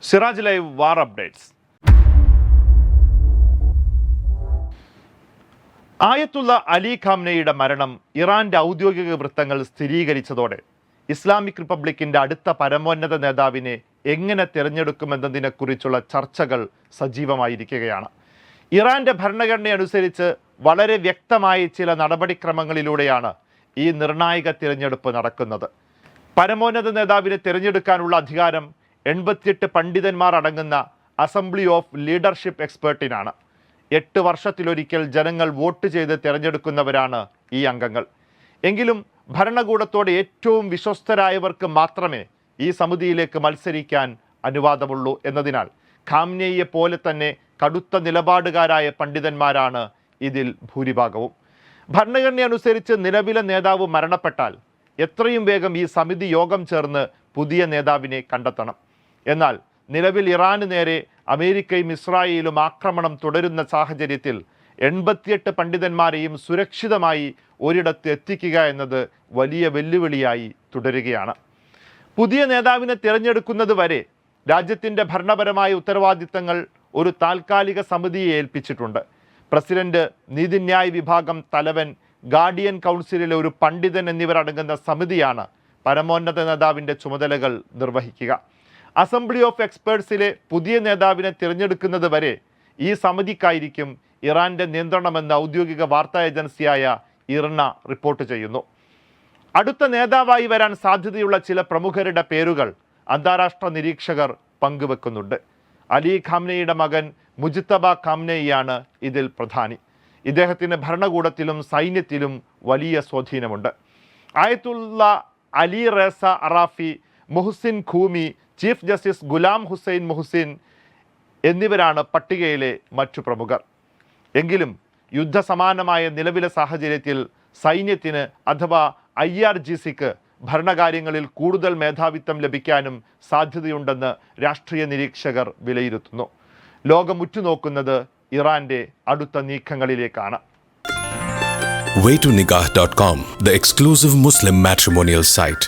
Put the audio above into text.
Siraj live വാർ updates. ആയത്തുള്ള അലി ഖാംനയുടെ മരണം ഇറാന്റെ ഔദ്യോഗിക വൃത്തങ്ങൾ സ്ഥിരീകരിച്ചതോടെ ഇസ്ലാമിക് റിപ്പബ്ലിക്കിന്റെ അടുത്ത പരമോന്നത നേതാവിനെ എങ്ങനെ തിരഞ്ഞെടുക്കുമെന്നതിനെക്കുറിച്ചുള്ള ചർച്ചകൾ സജീവമായിരിക്കുകയാണ്. ഇറാന്റെ ഭരണഘടനയനുസരിച്ച് വളരെ വ്യക്തമായ ചില നടപടിക്രമങ്ങളിലൂടെയാണ് ഈ നിർണായക തിരഞ്ഞെടുപ്പ് നടക്കുന്നത്. പരമോന്നത നേതാവിനെ തിരഞ്ഞെടുക്കാനുള്ള അധികാരം 88 പണ്ഡിതന്മാർ അടങ്ങുന്ന അസംബ്ലി ഓഫ് ലീഡർഷിപ്പ് എക്സ്പേർട്ടിനാണ്. 8 വർഷത്തിലൊരിക്കൽ ജനങ്ങൾ വോട്ട് ചെയ്ത് തിരഞ്ഞെടുക്കുന്നവരാണ് ഈ അംഗങ്ങൾ. എങ്കിലും ഭരണകൂടത്തോട് ഏറ്റവും വിശ്വസ്തരായവർക്ക് മാത്രമേ ഈ സമിതിയിലേക്ക് മത്സരിക്കാൻ അനുവാദമുള്ളൂ എന്നതിനാൽ ഖാംനെയെ പോലെ തന്നെ കടുത്ത നിലപാടുകാരായ പണ്ഡിതന്മാരാണ് ഇതിൽ ഭൂരിഭാഗവും. ഭരണഘടന അനുസരിച്ച് നിലവിലെ നേതാവ് മരണപ്പെട്ടാൽ എത്രയും വേഗം ഈ സമിതി യോഗം ചേർന്ന് പുതിയ നേതാവിനെ കണ്ടെത്തണം. എന്നാൽ നിലവിൽ ഇറാന് നേരെ അമേരിക്കയും ഇസ്രായേലും ആക്രമണം തുടരുന്ന സാഹചര്യത്തിൽ 88 പണ്ഡിതന്മാരെയും സുരക്ഷിതമായി ഒരിടത്ത് എത്തിക്കുക എന്നത് വലിയ വെല്ലുവിളിയായി തുടരുകയാണ്. പുതിയ നേതാവിനെ തിരഞ്ഞെടുക്കുന്നത് വരെ രാജ്യത്തിൻ്റെ ഭരണപരമായ ഉത്തരവാദിത്തങ്ങൾ ഒരു താൽക്കാലിക സമിതിയെ ഏൽപ്പിച്ചിട്ടുണ്ട്. പ്രസിഡന്റ്, നീതിന്യായ വിഭാഗം തലവൻ, ഗാർഡിയൻ കൗൺസിലിലെ ഒരു പണ്ഡിതൻ എന്നിവരടങ്ങുന്ന സമിതിയാണ് പരമോന്നത നേതാവിൻ്റെ ചുമതലകൾ നിർവഹിക്കുക. അസംബ്ലി ഓഫ് എക്സ്പേർട്സിലെ പുതിയ നേതാവിനെ തിരഞ്ഞെടുക്കുന്നത് വരെ ഈ സമിതിക്കായിരിക്കും ഇറാന്റെ നിയന്ത്രണമെന്ന് ഔദ്യോഗിക വാർത്താ ഏജൻസിയായ ഇർന റിപ്പോർട്ട് ചെയ്യുന്നു. അടുത്ത നേതാവായി വരാൻ സാധ്യതയുള്ള ചില പ്രമുഖരുടെ പേരുകൾ അന്താരാഷ്ട്ര നിരീക്ഷകർ പങ്കുവെക്കുന്നുണ്ട്. അലി ഖാംനെയുടെ മകൻ മുജ്തബ ഖാംനെയാണ് ഇതിൽ പ്രധാനി. ഇദ്ദേഹത്തിന് ഭരണകൂടത്തിലും സൈന്യത്തിലും വലിയ സ്വാധീനമുണ്ട്. ആയത്തുള്ള അലി റേസ അറാഫി, മുഹ്സിൻ ഖൂമി, ചീഫ് ജസ്റ്റിസ് ഗുലാം ഹുസൈൻ മുഹ്സിൻ എന്നിവരാണ് പട്ടികയിലെ മറ്റു പ്രമുഖർ. എങ്കിലും യുദ്ധസമാനമായ നിലവിലെ സാഹചര്യത്തിൽ സൈന്യത്തിന് അഥവാ IRGCക്ക് ഭരണകാര്യങ്ങളിൽ കൂടുതൽ മേധാവിത്വം ലഭിക്കാനും സാധ്യതയുണ്ടെന്ന് രാഷ്ട്രീയ നിരീക്ഷകർ വിലയിരുത്തുന്നു. ലോകം ഉറ്റുനോക്കുന്നത് ഇറാന്റെ അടുത്ത നീക്കങ്ങളിലേക്കാണ്. Waytonikah.com, the exclusive Muslim matrimonial site.